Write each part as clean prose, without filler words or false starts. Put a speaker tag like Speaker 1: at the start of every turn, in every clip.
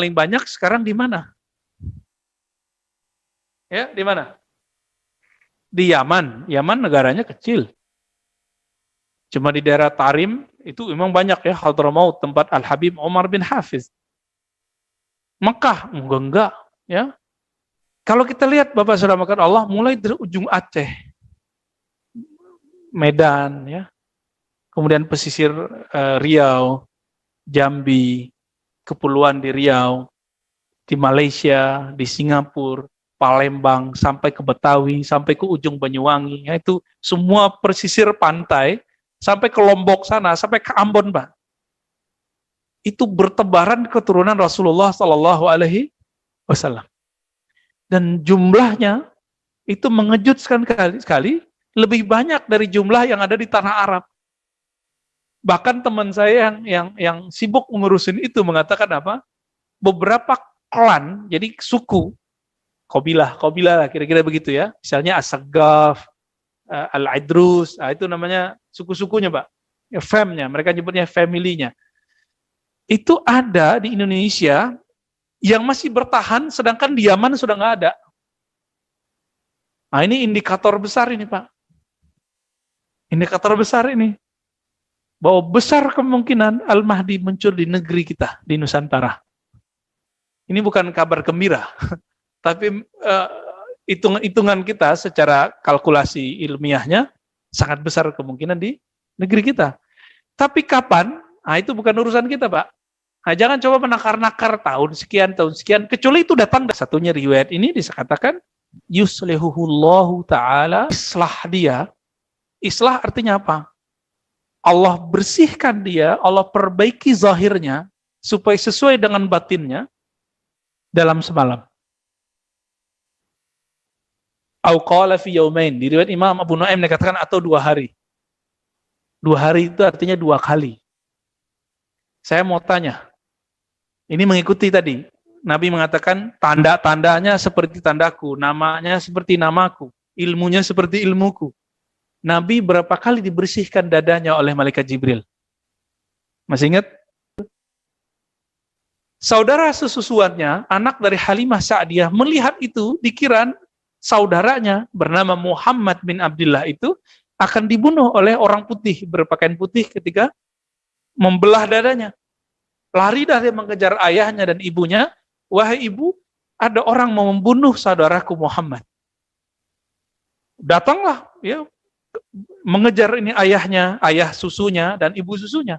Speaker 1: paling banyak sekarang di mana? Ya, di mana? Di Yaman. Yaman negaranya kecil. Cuma di daerah Tarim itu memang banyak ya, Hadramaut, tempat Al-Habib Umar bin Hafiz. Mekah enggak ya. Kalau kita lihat Bapak Saudara makan Allah mulai dari ujung Aceh, Medan ya. Kemudian pesisir Riau, Jambi, kepulauan di Riau, di Malaysia, di Singapura, Palembang, sampai ke Betawi, sampai ke ujung Banyuwangi. Ya, itu semua pesisir pantai, sampai ke Lombok sana, sampai ke Ambon, Pak. Itu bertebaran keturunan Rasulullah Sallallahu Alaihi Wasallam. Dan jumlahnya itu mengejutkan sekali, lebih banyak dari jumlah yang ada di tanah Arab. Bahkan teman saya yang sibuk ngurusin itu mengatakan apa? Beberapa klan, jadi suku, kabilah lah kira-kira begitu ya. Misalnya As-Saggaf, Al-Idrus, itu namanya suku-sukunya, Pak. Ya, famnya, mereka nyebutnya family-nya. Itu ada di Indonesia yang masih bertahan, sedangkan di Yaman sudah nggak ada. Nah, ini indikator besar ini, Pak. Indikator besar ini. Bahwa besar kemungkinan Al-Mahdi muncul di negeri kita, di Nusantara. Ini bukan kabar gembira, tapi hitungan kita secara kalkulasi ilmiahnya sangat besar kemungkinan di negeri kita. Tapi kapan? Nah, itu bukan urusan kita, Pak. Nah, jangan coba menakar-nakar tahun sekian, kecuali itu datang dari satunya riwayat ini dikatakan yuslihuhullahu ta'ala, islah dia. Islah artinya apa? Allah bersihkan dia, Allah perbaiki zahirnya supaya sesuai dengan batinnya dalam semalam. Au qala fi yaumain, di riwayat Imam Abu Nuaim dikatakan atau 2 hari. 2 hari itu artinya 2 kali. Saya mau tanya, ini mengikuti tadi, Nabi mengatakan tanda-tandanya seperti tandaku, namanya seperti namaku, ilmunya seperti ilmuku. Nabi berapa kali dibersihkan dadanya oleh malaikat Jibril? Masih ingat? Saudara sesusuannya, anak dari Halimah Sa'diyah, melihat itu, dikira saudaranya bernama Muhammad bin Abdullah itu akan dibunuh oleh orang putih, berpakaian putih ketika membelah dadanya. Lari dari mengejar ayahnya dan ibunya, wahai ibu, ada orang mau membunuh saudaraku Muhammad. Datanglah, ya, mengejar ini ayahnya, ayah susunya dan ibu susunya.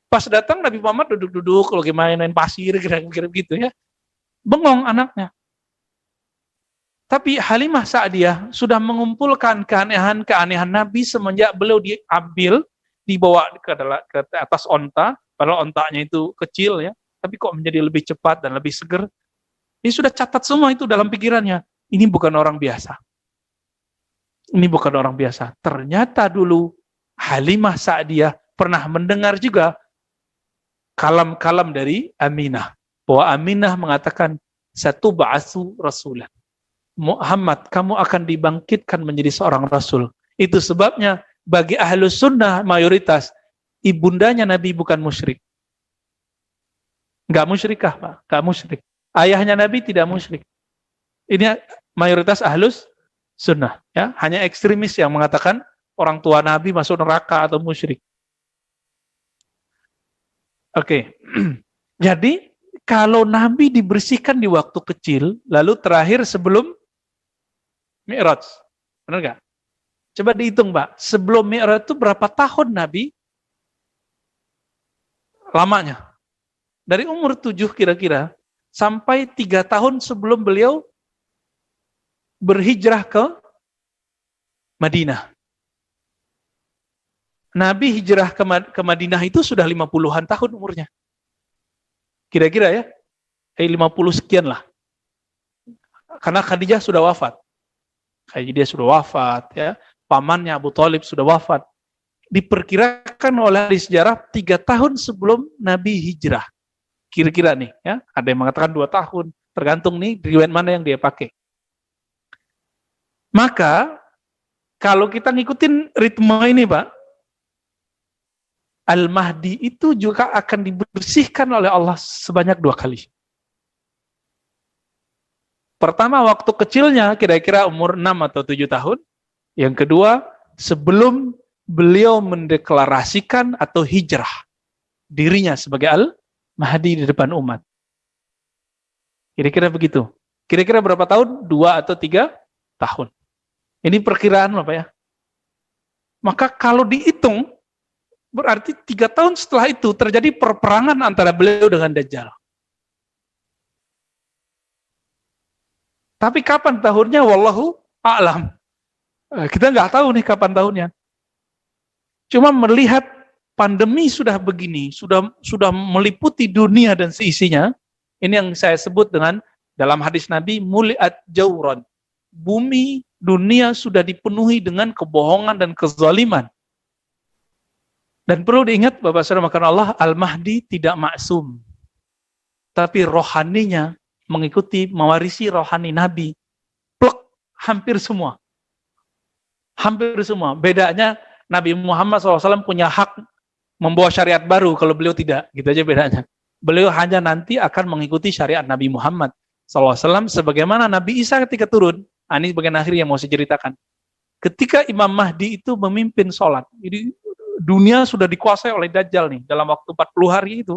Speaker 1: Pas datang Nabi Muhammad duduk-duduk, lagi main pasir, kira-kira begitu ya. Bengong anaknya. Tapi Halimah Sa'diyah sudah mengumpulkan keanehan Nabi semenjak beliau diambil, dibawa ke atas onta, padahal ontanya itu kecil ya, tapi kok menjadi lebih cepat dan lebih seger. Dia sudah catat semua itu dalam pikirannya. Ini bukan orang biasa. Ini bukan orang biasa. Ternyata dulu Halimah Sa'diyah pernah mendengar juga kalam-kalam dari Aminah. Bahwa Aminah mengatakan, satu ba'asu rasulah. Muhammad, kamu akan dibangkitkan menjadi seorang rasul. Itu sebabnya bagi ahlus sunnah mayoritas, ibundanya Nabi bukan musyrik. Enggak musyrikah, Pak? Enggak musyrik. Ayahnya Nabi tidak musyrik. Ini mayoritas ahlus sunnah. Ya, hanya ekstremis yang mengatakan orang tua Nabi masuk neraka atau musyrik. Oke. Jadi, kalau Nabi dibersihkan di waktu kecil, lalu terakhir sebelum Mi'raj. Benar nggak? Coba dihitung, Pak. Sebelum Mi'raj itu berapa tahun Nabi lamanya? Dari umur 7 kira-kira, sampai 3 tahun sebelum beliau berhijrah ke Madinah. Nabi hijrah ke Madinah itu sudah 50-an tahun umurnya. Kira-kira ya, 50 sekian lah. Karena Khadijah sudah wafat. Khadijah sudah wafat, ya. Pamannya Abu Thalib sudah wafat. Diperkirakan oleh ahli sejarah 3 tahun sebelum Nabi hijrah. Kira-kira nih, ya. Ada yang mengatakan 2 tahun, tergantung nih riwayat mana yang dia pakai. Maka kalau kita ngikutin ritme ini, Pak, Al-Mahdi itu juga akan dibersihkan oleh Allah sebanyak 2 kali. Pertama, waktu kecilnya, kira-kira umur 6 atau 7 tahun. Yang kedua, sebelum beliau mendeklarasikan atau hijrah dirinya sebagai Al-Mahdi di depan umat. Kira-kira begitu. Kira-kira berapa tahun? 2 atau 3 tahun. Ini perkiraan Bapak ya. Maka kalau dihitung, berarti 3 tahun setelah itu terjadi perperangan antara beliau dengan Dajjal. Tapi kapan tahunnya? Wallahu a'lam. Kita nggak tahu nih kapan tahunnya. Cuma melihat pandemi sudah begini, sudah meliputi dunia dan seisinya. Ini yang saya sebut dengan dalam hadis Nabi, muliat jauran. Bumi, dunia sudah dipenuhi dengan kebohongan dan kezaliman. Dan perlu diingat, Bapak Saudara makan Allah, Al-Mahdi tidak maksum. Tapi rohaninya mengikuti, mewarisi rohani Nabi. Plek, hampir semua. Hampir semua. Bedanya, Nabi Muhammad SAW punya hak membawa syariat baru, kalau beliau tidak. Gitu aja bedanya. Beliau hanya nanti akan mengikuti syariat Nabi Muhammad SAW, sebagaimana Nabi Isa ketika turun. Ini bagian akhir yang mau saya ceritakan. Ketika Imam Mahdi itu memimpin sholat, jadi dunia sudah dikuasai oleh Dajjal nih, dalam waktu 40 hari itu.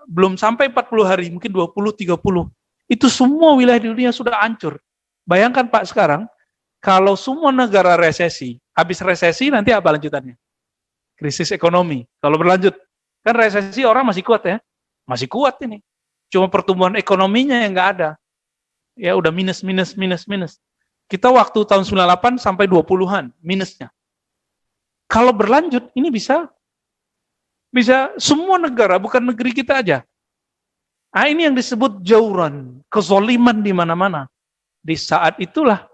Speaker 1: Belum sampai 40 hari, mungkin 20-30. Itu semua wilayah di dunia sudah hancur. Bayangkan Pak sekarang, kalau semua negara resesi, habis resesi nanti apa lanjutannya? Krisis ekonomi. Kalau berlanjut, kan resesi orang masih kuat ya? Masih kuat ini. Cuma pertumbuhan ekonominya yang nggak ada. Ya udah minus. Kita waktu tahun 98 sampai 20-an minusnya. Kalau berlanjut, ini bisa semua negara, bukan negeri kita aja. Ini yang disebut jauran, kezoliman di mana-mana. Di saat itulah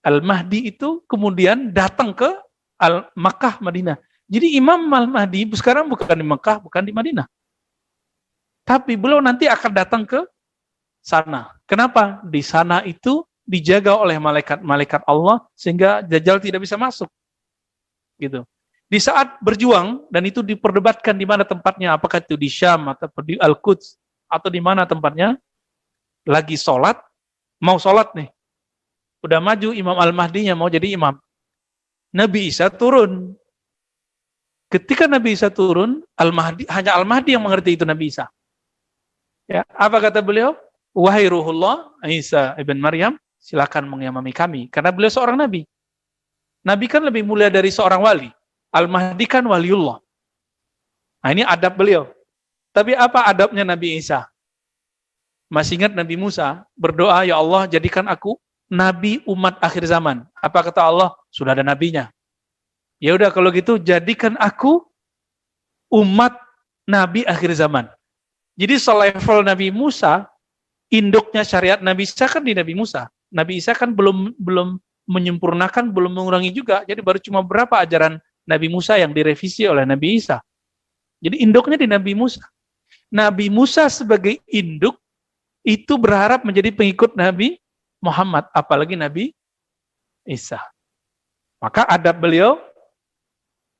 Speaker 1: Al-Mahdi itu kemudian datang ke Makkah, Madinah. Jadi Imam Al-Mahdi sekarang bukan di Makkah, bukan di Madinah. Tapi beliau nanti akan datang ke sana. Kenapa? Di sana itu dijaga oleh malaikat-malaikat Allah sehingga Dajjal tidak bisa masuk. Gitu. Di saat berjuang, dan itu diperdebatkan di mana tempatnya, apakah itu di Syam, atau di Al-Quds, atau di mana tempatnya, lagi sholat, mau sholat nih, udah maju Imam Al-Mahdinya mau jadi imam. Nabi Isa turun. Ketika Nabi Isa turun, hanya Al-Mahdi yang mengerti itu Nabi Isa. Ya, apa kata beliau? Wahai Ruhullah, Isa ibn Maryam, silakan mengimami kami. Karena beliau seorang Nabi. Nabi kan lebih mulia dari seorang wali. Al-Mahdi kan waliullah. Nah ini adab beliau. Tapi apa adabnya Nabi Isa? Masih ingat Nabi Musa berdoa, ya Allah jadikan aku Nabi umat akhir zaman. Apa kata Allah? Sudah ada nabinya. Ya udah kalau gitu jadikan aku umat Nabi akhir zaman. Jadi selevel Nabi Musa, induknya syariat Nabi Isa kan di Nabi Musa. Nabi Isa kan belum menyempurnakan, belum mengurangi juga. Jadi baru cuma berapa ajaran Nabi Musa yang direvisi oleh Nabi Isa. Jadi induknya di Nabi Musa. Nabi Musa sebagai induk itu berharap menjadi pengikut Nabi Muhammad, apalagi Nabi Isa. Maka adab beliau,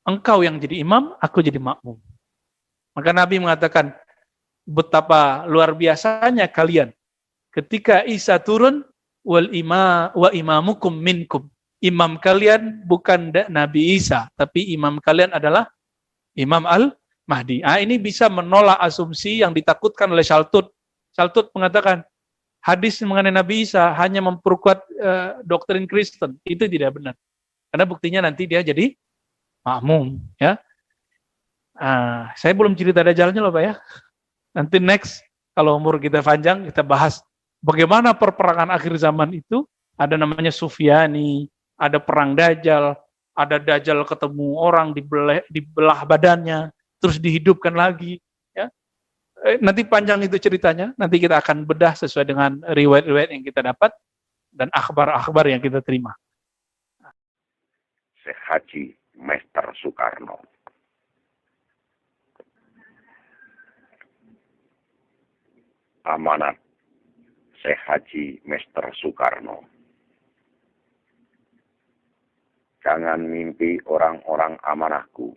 Speaker 1: engkau yang jadi imam, aku jadi makmum. Maka Nabi mengatakan, betapa luar biasanya kalian ketika Isa turun, wa imamukum minkum. Imam kalian bukan Nabi Isa, tapi imam kalian adalah Imam Al-Mahdi. Ini bisa menolak asumsi yang ditakutkan oleh Shaltut. Shaltut mengatakan, hadis mengenai Nabi Isa hanya memperkuat doktrin Kristen. Itu tidak benar. Karena buktinya nanti dia jadi makmum. Ya. Saya belum cerita Dajjalnya loh Pak ya. Nanti next, kalau umur kita panjang, kita bahas bagaimana perperangan akhir zaman itu. Ada namanya Sufyani, ada perang Dajjal, ada Dajjal ketemu orang dibelah badannya, terus dihidupkan lagi. Ya. Nanti panjang itu ceritanya, nanti kita akan bedah sesuai dengan riwayat-riwayat yang kita dapat dan akhbar-akhbar yang kita terima.
Speaker 2: Syekh Haji Mester Soekarno. Amanat Syekh Haji Mester Soekarno. Jangan mimpi orang-orang amanahku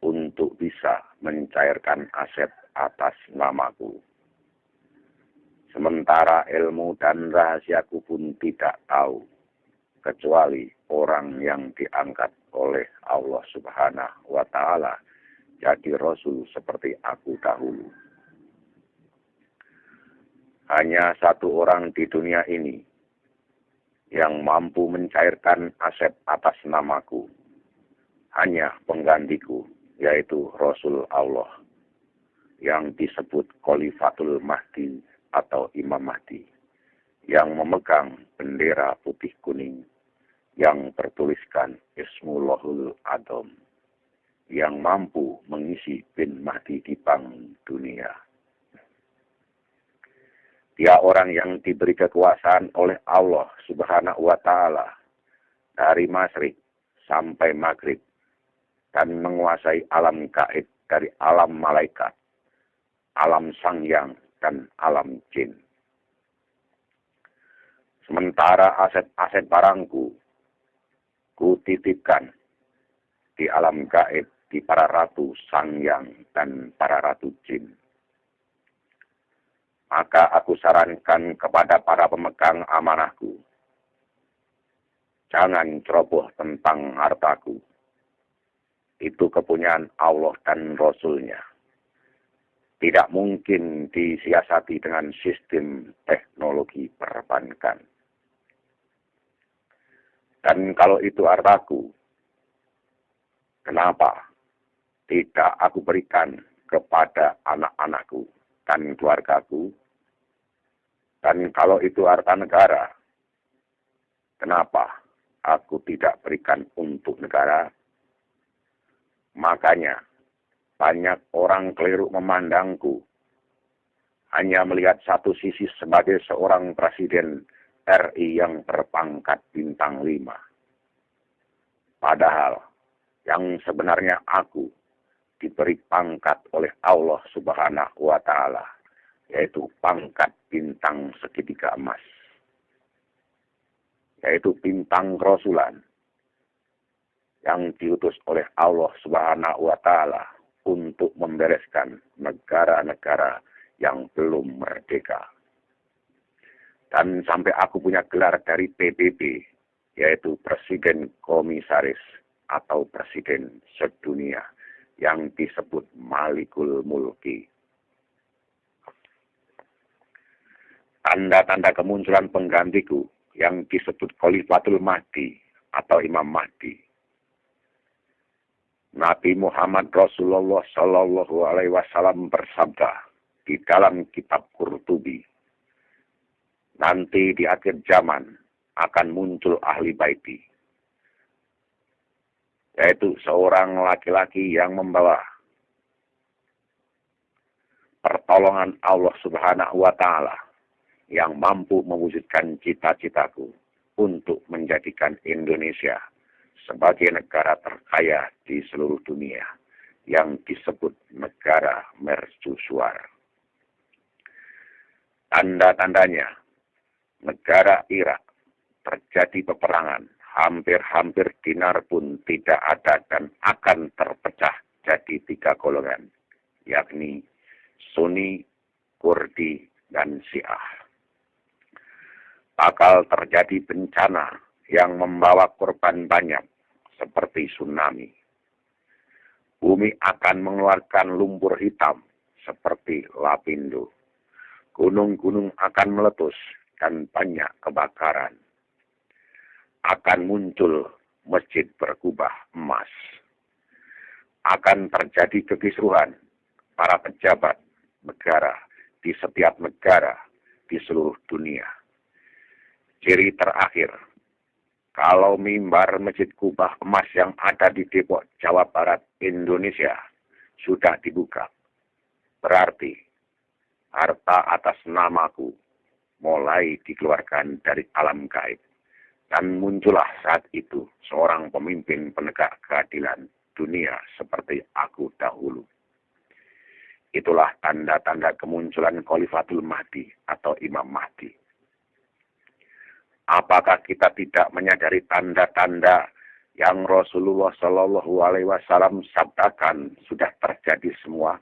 Speaker 2: untuk bisa mencairkan aset atas namaku. Sementara ilmu dan rahasiaku pun tidak tahu, kecuali orang yang diangkat oleh Allah Subhanahu wa Ta'ala jadi Rasul seperti aku dahulu. Hanya satu orang di dunia ini yang mampu mencairkan aset atas namaku, hanya penggantiku, yaitu Rasul Allah, yang disebut Khalifatul Mahdi atau Imam Mahdi, yang memegang bendera putih kuning, yang bertuliskan Ismullahul Adham, yang mampu mengisi bin Mahdi di bank dunia. Dia orang yang diberi kekuasaan oleh Allah Subhanahu wa Ta'ala dari masyrik sampai maghrib, dan menguasai alam gaib dari alam malaikat, alam sangyang, dan alam jin. Sementara aset-aset barangku kutitipkan di alam gaib di para ratu sangyang dan para ratu jin. Maka aku sarankan kepada para pemegang amanahku, jangan ceroboh tentang hartaku. Itu kepunyaan Allah dan Rasul-Nya. Tidak mungkin disiasati dengan sistem teknologi perbankan. Dan kalau itu hartaku, kenapa tidak aku berikan kepada anak-anakku dan keluargaku? Dan kalau itu harta negara, kenapa aku tidak berikan untuk negara? Makanya banyak orang keliru memandangku, hanya melihat satu sisi sebagai seorang presiden RI yang berpangkat bintang 5. Padahal yang sebenarnya aku diberi pangkat oleh Allah Subhanahu wa Ta'ala, yaitu pangkat bintang segitiga emas, yaitu bintang kerasulan yang diutus oleh Allah Subhanahu wa Ta'ala untuk membereskan negara-negara yang belum merdeka. Dan sampai aku punya gelar dari PBB, yaitu Presiden Komisaris atau Presiden Sedunia, yang disebut Malikul Mulki. Tanda-tanda kemunculan penggantiku yang disebut Khalifatul Mahdi atau Imam Mahdi. Nabi Muhammad Rasulullah Sallallahu Alaihi Wasallam bersabda di dalam kitab Qurtubi, nanti di akhir zaman akan muncul ahli baiti, yaitu seorang laki-laki yang membawa pertolongan Allah Subhanahu wa Ta'ala, yang mampu mewujudkan cita-citaku untuk menjadikan Indonesia sebagai negara terkaya di seluruh dunia, yang disebut negara mercusuar. Tanda-tandanya, negara Irak terjadi peperangan, hampir-hampir dinar pun tidak ada dan akan terpecah jadi 3 golongan, yakni Sunni, Kurdi, dan Syiah. Bakal terjadi bencana yang membawa korban banyak, seperti tsunami. Bumi akan mengeluarkan lumpur hitam, seperti lapindo. Gunung-gunung akan meletus, dan banyak kebakaran. Akan muncul masjid berkubah emas. Akan terjadi kekisruhan para pejabat negara di setiap negara di seluruh dunia. Ciri terakhir, kalau mimbar Masjid Kubah Emas yang ada di Depok, Jawa Barat, Indonesia sudah dibuka, berarti harta atas namaku mulai dikeluarkan dari alam gaib. Dan muncullah saat itu seorang pemimpin penegak keadilan dunia seperti aku dahulu. Itulah tanda-tanda kemunculan Khalifatul Mahdi atau Imam Mahdi. Apakah kita tidak menyadari tanda-tanda yang Rasulullah Shallallahu Alaihi Wasallam sabdakan sudah terjadi semua?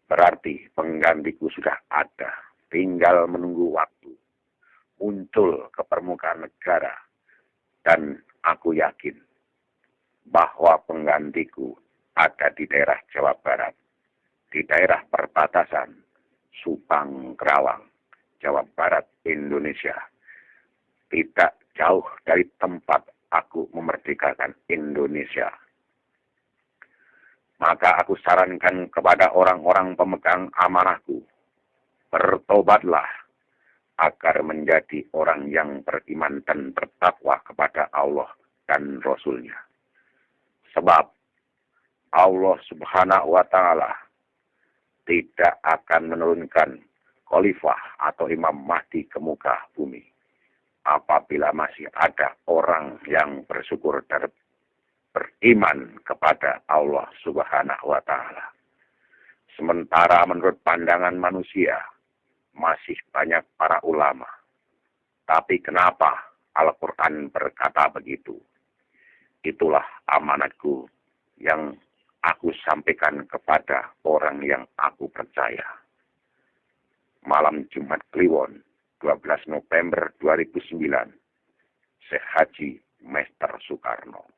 Speaker 2: Berarti penggantiku sudah ada, tinggal menunggu waktu muncul ke permukaan negara, dan aku yakin bahwa penggantiku ada di daerah Jawa Barat, di daerah perbatasan Subang Kerawang, Jawa Barat, Indonesia. Tidak jauh dari tempat aku memerdekakan Indonesia. Maka aku sarankan kepada orang-orang pemegang amanahku, bertobatlah agar menjadi orang yang beriman dan bertakwa kepada Allah dan Rasul-Nya. Sebab Allah Subhanahu wa Ta'ala tidak akan menurunkan khalifah atau Imam Mahdi ke muka bumi apabila masih ada orang yang bersyukur dan beriman kepada Allah Subhanahu wa Ta'ala. Sementara menurut pandangan manusia, masih banyak para ulama. Tapi kenapa Al-Quran berkata begitu? Itulah amanatku yang aku sampaikan kepada orang yang aku percaya. Malam Jumat Kliwon, 12 November 2009, Syekh Haji Mester Soekarno.